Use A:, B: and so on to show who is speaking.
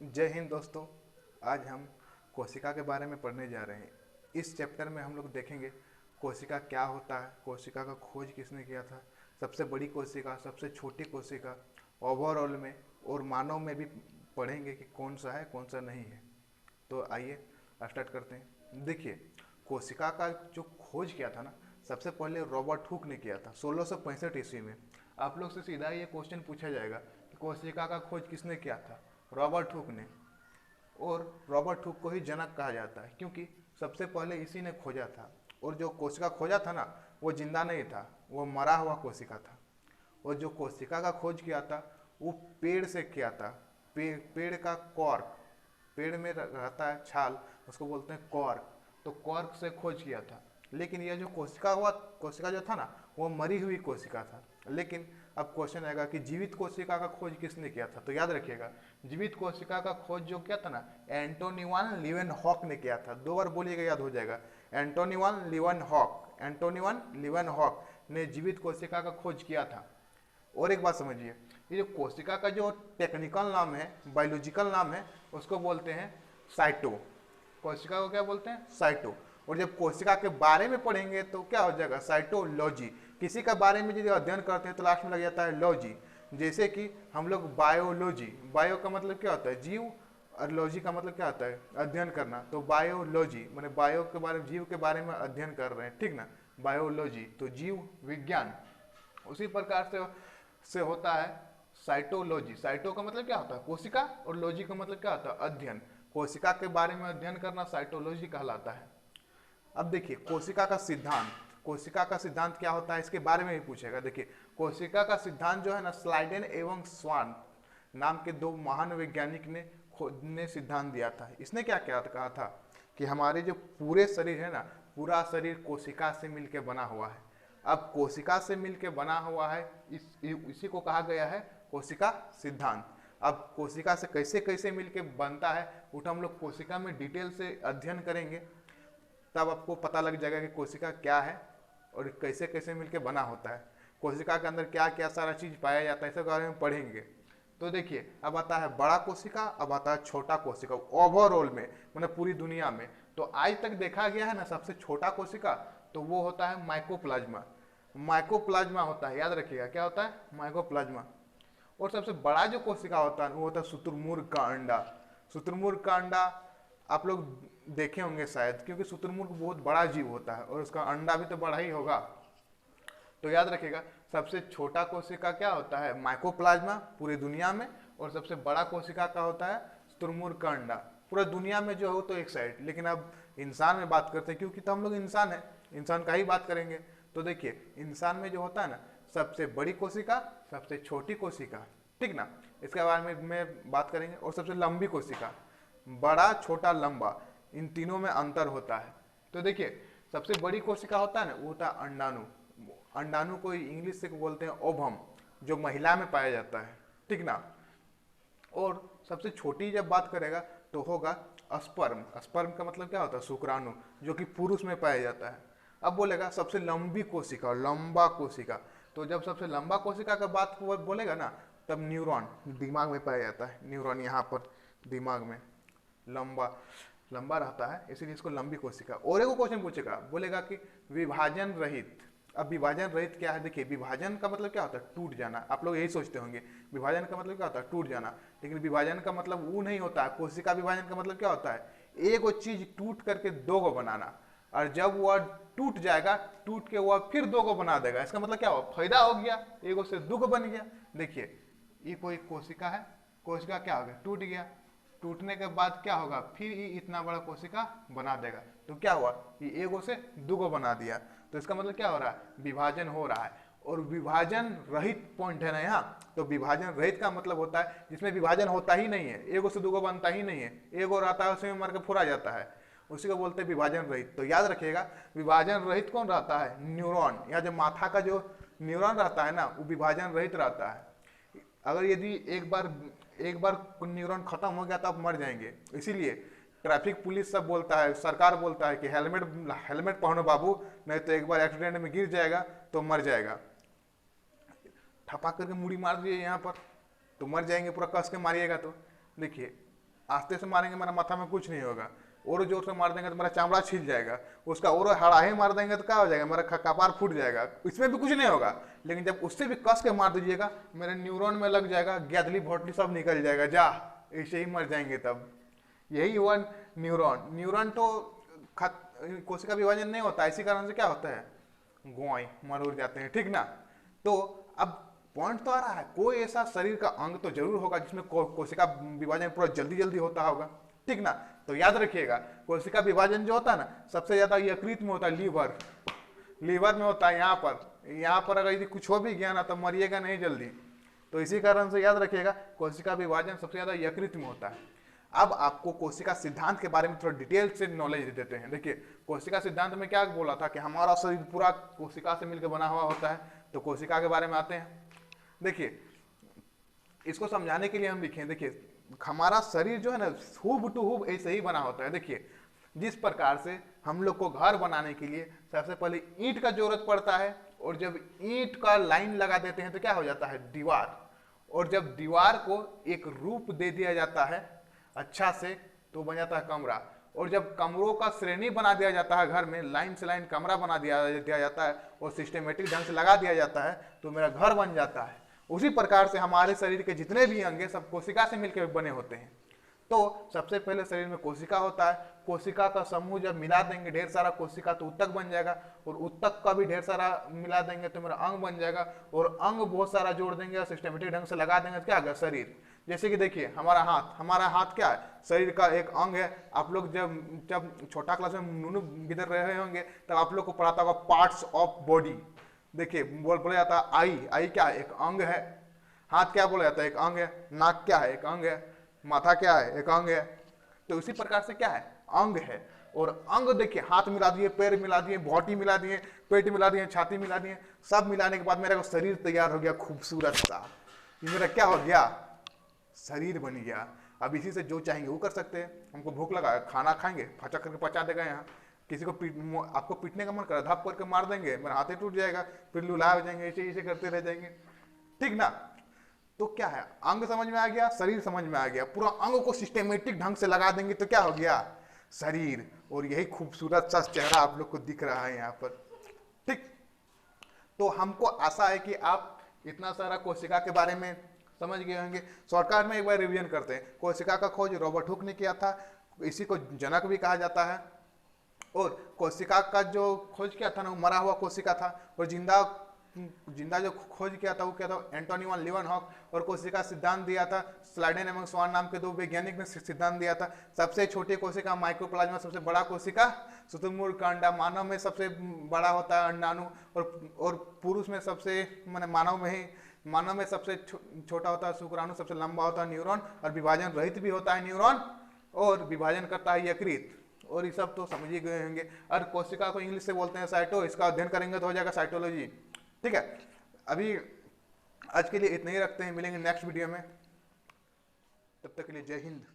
A: जय हिंद दोस्तों। आज हम कोशिका के बारे में पढ़ने जा रहे हैं। इस चैप्टर में हम लोग देखेंगे कोशिका क्या होता है, कोशिका का खोज किसने किया था, सबसे बड़ी कोशिका, सबसे छोटी कोशिका, ओवरऑल में और मानव में भी पढ़ेंगे कि कौन सा है कौन सा नहीं है। तो आइए स्टार्ट करते हैं। देखिए, कोशिका का जो खोज किया था ना, सबसे पहले रॉबर्ट हुक ने किया था 1665 ईस्वी में। आप लोग से सीधा ये क्वेश्चन पूछा जाएगा कि कोशिका का खोज किसने किया था? रॉबर्ट हुक ने। और रॉबर्ट हुक को ही जनक कहा जाता है क्योंकि सबसे पहले इसी ने खोजा था। और जो कोशिका खोजा था ना, वो जिंदा नहीं था, वो मरा हुआ कोशिका था। और जो कोशिका का खोज किया था वो पेड़ से किया था। पेड़ का कॉर्क, पेड़ में रहता है छाल, उसको बोलते हैं कॉर्क। तो कॉर्क से खोज किया था। लेकिन यह जो कोशिका जो था ना, वो मरी हुई कोशिका था। लेकिन अब क्वेश्चन आएगा कि जीवित कोशिका का खोज किसने किया था? तो याद रखिएगा, जीवित कोशिका का खोज जो किया था ना, एंटोनी वान लीवेनहॉक ने किया था। 2 बार बोलिएगा, याद हो जाएगा। एंटोनी वान लीवेनहॉक, एंटोनी वान लीवेनहॉक ने जीवित कोशिका का खोज किया था। और एक बात समझिए, ये जो कोशिका का जो टेक्निकल नाम है, बायोलॉजिकल नाम है, उसको बोलते हैं साइटो। कोशिका को क्या बोलते हैं? साइटो। और जब कोशिका के बारे में पढ़ेंगे तो क्या हो जाएगा? साइटोलॉजी। किसी का बारे में यदि अध्ययन करते हैं तो लास्ट में लग जाता है लॉजी। जैसे कि हम लोग बायोलॉजी, बायो का मतलब क्या होता है? जीव, और लॉजी का मतलब क्या होता है? अध्ययन करना। तो बायोलॉजी मैंने बायो के बारे में, जीव के बारे में अध्ययन कर रहे हैं, ठीक ना? बायोलॉजी तो जीव विज्ञान। उसी प्रकार से होता है साइटोलॉजी। साइटो का मतलब क्या होता है? कोशिका, और लॉजी का मतलब क्या होता है? अध्ययन। कोशिका के बारे में अध्ययन करना साइटोलॉजी कहलाता है। अब देखिए, कोशिका का सिद्धांत, कोशिका का सिद्धांत क्या होता है इसके बारे में भी पूछेगा। देखिए, कोशिका का सिद्धांत जो है ना, स्लाइडेन एवं स्वान नाम के 2 महान वैज्ञानिक ने सिद्धांत दिया था। इसने क्या क्या कहा था कि हमारे जो पूरे शरीर है ना, पूरा शरीर कोशिका से मिलकर बना हुआ है। अब कोशिका से मिलकर बना हुआ है, इसी को कहा गया है कोशिका सिद्धांत। अब कोशिका से कैसे कैसे मिलकर बनता है वो तो हम लोग कोशिका में डिटेल से अध्ययन करेंगे, तब आपको पता लग जाएगा कि कोशिका क्या है और कैसे कैसे मिलकर बना होता है। कोशिका के अंदर क्या क्या सारा चीज पाया जाता है, इसके बारे में पढ़ेंगे। तो देखिए, अब आता है बड़ा कोशिका, अब आता है छोटा कोशिका। ओवरऑल में मतलब पूरी दुनिया में तो आज तक देखा गया है ना, सबसे छोटा कोशिका तो वो होता है माइकोप्लाज्मा। माइकोप्लाज्मा होता है, याद रखिएगा क्या होता है? माइकोप्लाज्मा। और सबसे बड़ा जो कोशिका होता है वो होता है शुतुरमुर्ग का अंडा। शुतुरमुर्ग का अंडा आप लोग देखे होंगे शायद, क्योंकि शुतुरमुर्ग बहुत बड़ा जीव होता है और उसका अंडा भी तो बड़ा ही होगा। तो याद रखिएगा, सबसे छोटा कोशिका क्या होता है? माइकोप्लाज्मा पूरी दुनिया में। और सबसे बड़ा कोशिका का होता है शुतुरमुर्ग का अंडा। पूरा दुनिया में जो हो तो एक साइड, लेकिन अब इंसान में बात करते हैं क्योंकि तो हम लोग इंसान है, इंसान का ही बात करेंगे। तो देखिए, इंसान में जो होता है ना, सबसे बड़ी कोशिका, सबसे छोटी कोशिका, ठीक ना? इसके बारे में बात करेंगे। और सबसे लंबी कोशिका, बड़ा, छोटा, लंबा, इन तीनों में अंतर होता है। तो देखिए, सबसे बड़ी कोशिका होता है ना, वो होता है अंडाणु। अंडाणु को इंग्लिश से बोलते हैं ओवम, जो महिला में पाया जाता है, ठीक ना? और सबसे छोटी जब बात करेगा तो होगा स्पर्म। स्पर्म का मतलब क्या होता है? शुक्राणु, जो कि पुरुष में पाया जाता है। अब बोलेगा सबसे लंबी कोशिका, लंबा कोशिका। तो जब सबसे लंबा कोशिका का बात बोलेगा ना, तब न्यूरॉन दिमाग में पाया जाता है। न्यूरॉन यहाँ पर दिमाग में लंबा लंबा रहता है, इसीलिए इसको लंबी कोशिका। और एक क्वेश्चन पूछेगा, बोलेगा कि विभाजन रहित। अब विभाजन रहित क्या है? देखिए, विभाजन का मतलब क्या होता है? टूट जाना। आप लोग यही सोचते होंगे विभाजन का मतलब क्या होता है? टूट जाना। लेकिन विभाजन का मतलब वो नहीं होता है। कोशिका विभाजन का मतलब क्या होता है? एक वो चीज टूट करके 2 को बनाना, और जब वह टूट जाएगा, टूट के वह फिर 2 को बना देगा। इसका मतलब क्या हुआ? फायदा हो गया, एक से 2 को बन गया। देखिए, ये कोई कोशिका है, कोशिका क्या हो गया? टूट गया। टूटने के बाद क्या होगा? फिर ये इतना बड़ा कोशिका बना देगा। तो क्या हुआ? ये एगो से 2 को बना दिया। तो इसका मतलब क्या हो रहा है? विभाजन हो रहा है। और विभाजन रहित पॉइंट है ना यहाँ, तो विभाजन रहित का मतलब होता है जिसमें विभाजन होता ही नहीं है, एगो से 2 को बनता ही नहीं है, एगो रहता है उसमें मर के फुरा जाता है, उसी को बोलते हैं विभाजन रहित। तो याद रखिएगा, विभाजन रहित कौन रहता है? न्यूरॉन। या जो माथा का जो न्यूरॉन रहता है ना, वो विभाजन रहित रहता है। अगर यदि एक बार न्यूरॉन खत्म हो गया तो आप मर जाएंगे। इसीलिए ट्रैफिक पुलिस सब बोलता है, सरकार बोलता है कि हेलमेट हेलमेट पहनो बाबू, नहीं तो एक बार एक्सीडेंट में गिर जाएगा तो मर जाएगा। ठपा करके मुड़ी मार दिए यहाँ पर तो मर जाएंगे, पूरा कस के मारिएगा तो। देखिए, आस्ते से मारेंगे मेरा माथा में कुछ नहीं होगा, और जोर से मार देंगे तो मेरा चामड़ा छिल जाएगा, उसका और हड़ाही मार देंगे तो क्या हो जाएगा, मेरा कपार फूट जाएगा, इसमें भी कुछ नहीं होगा। लेकिन जब उससे भी कस के मार दीजिएगा, मेरे न्यूरॉन में लग जाएगा, गैदली भोटली सब निकल जाएगा, जा ऐसे ही मर जाएंगे। तब यही हुआ न्यूरॉन। न्यूरॉन तो कोशिका विभाजन नहीं होता, इसी कारण से क्या होता है, गोई मर उड़ जाते हैं, ठीक ना। तो अब पॉइंट तो आ रहा है, कोई ऐसा शरीर का अंग तो जरूर होगा जिसमें कोशिका विभाजन पूरा जल्दी जल्दी होता होगा, ठीक ना। तो याद रखिएगा, कोशिका विभाजन जो होता है ना, सबसे ज्यादा यकृत में होता है, लीवर में होता है। यहाँ पर अगर यदि कुछ हो भी गया ना तो मरिएगा नहीं जल्दी। तो इसी कारण से याद रखिएगा, कोशिका विभाजन सबसे ज्यादा यकृत में होता है। अब आपको कोशिका सिद्धांत के बारे में थोड़ा डिटेल से नॉलेज दे देते हैं। देखिए, कोशिका सिद्धांत में क्या बोला था कि हमारा शरीर पूरा कोशिका से मिलकर बना हुआ होता है। तो कोशिका के बारे में आते हैं। देखिए, इसको समझाने के लिए हम लिखें, देखिए हमारा शरीर जो है ना, हूब टू हूब ऐसे ही बना होता है। देखिए, जिस प्रकार से हम लोग को घर बनाने के लिए सबसे पहले ईंट का जरूरत पड़ता है, और जब ईंट का लाइन लगा देते हैं तो क्या हो जाता है, दीवार। और जब दीवार को एक रूप दे दिया जाता है अच्छा से, तो बन जाता है कमरा। और जब कमरों का श्रेणी बना दिया जाता है, घर में लाइन से लाइन कमरा बना दिया जाता है और सिस्टमेटिक ढंग से लगा दिया जाता है, तो मेरा घर बन जाता है। उसी प्रकार से हमारे शरीर के जितने भी अंग सब कोशिका से मिलकर बने होते हैं। तो सबसे पहले शरीर में कोशिका होता है। कोशिका का समूह जब मिला देंगे ढेर सारा कोशिका, तो उत्तक बन जाएगा, और उत्तक का भी ढेर सारा मिला देंगे तो मेरा अंग बन जाएगा, और अंग बहुत सारा जोड़ देंगे और सिस्टमेटिक ढंग से लगा देंगे तो क्या होगा, शरीर। जैसे कि देखिए, हमारा हाथ क्या है, शरीर का एक अंग है। आप लोग जब छोटा क्लास में नूनू गिदर रहे होंगे तब आप लोग को पढ़ाता होगा पार्ट्स ऑफ बॉडी। देखिए, बोला जाता है आई क्या है, एक अंग है। हाथ क्या बोला जाता है, एक अंग है। नाक क्या है, एक अंग है। माथा क्या है, एक अंग है। तो इसी प्रकार से क्या है, अंग है। और अंग देखिए, हाथ मिला दिए, पैर मिला दिए, बॉडी मिला दिए, पेट मिला दिए, छाती मिला दिए, सब मिलाने के बाद मेरा शरीर तैयार हो गया खूबसूरत सा। ये मेरा क्या हो गया, शरीर बन गया। अब इसी से जो चाहेंगे वो कर सकते हैं। हमको भूख लगा, खाना खाएंगे, फचा करके पचा देगा। यहाँ किसी को आपको पीटने का मन करा, धप करके मार देंगे, मेरा हाथ ही टूट जाएगा, फिर लुला हो जाएंगे, ऐसे करते रह जाएंगे, ठीक ना। तो क्या है, अंग समझ में आ गया, शरीर समझ में आ गया। पूरा अंग को सिस्टमेटिक ढंग से लगा देंगे तो क्या हो गया, शरीर। और यही खूबसूरत सा चेहरा आप लोग को दिख रहा है यहाँ पर, ठीक। तो हमको आशा है कि आप इतना सारा कोशिका के बारे में समझ गए होंगे। शॉर्टकट में एक बार रिवीजन करते हैं। कोशिका का खोज रॉबर्ट हुक ने किया था, इसी को जनक भी कहा जाता है। और कोशिका का जो खोज किया था ना, वो मरा हुआ कोशिका था। और जिंदा जो खोज किया था वो क्या था, एंटोनी वन लीवनहॉक। और कोशिका सिद्धांत दिया था स्लाइडेन एवं स्वान नाम के दो वैज्ञानिक ने सिद्धांत दिया था। सबसे छोटी कोशिका माइक्रोप्लाज्मा, सबसे बड़ा कोशिका शुतुरमुर्ग का अंडा। मानव में सबसे बड़ा होता है अंडाणु, और पुरुष में सबसे माने मानव में सबसे छोटा होता है शुक्राणु, सबसे लंबा होता है न्यूरॉन, और विभाजन रहित भी होता है न्यूरॉन, और विभाजन करता है यकृत। और ये सब तो समझ ही गए होंगे। और कोशिका को इंग्लिश से बोलते हैं साइटो, इसका अध्ययन करेंगे तो हो जाएगा साइटोलॉजी, ठीक है। अभी आज के लिए इतना ही रखते हैं, मिलेंगे नेक्स्ट वीडियो में, तब तक के लिए जय हिंद।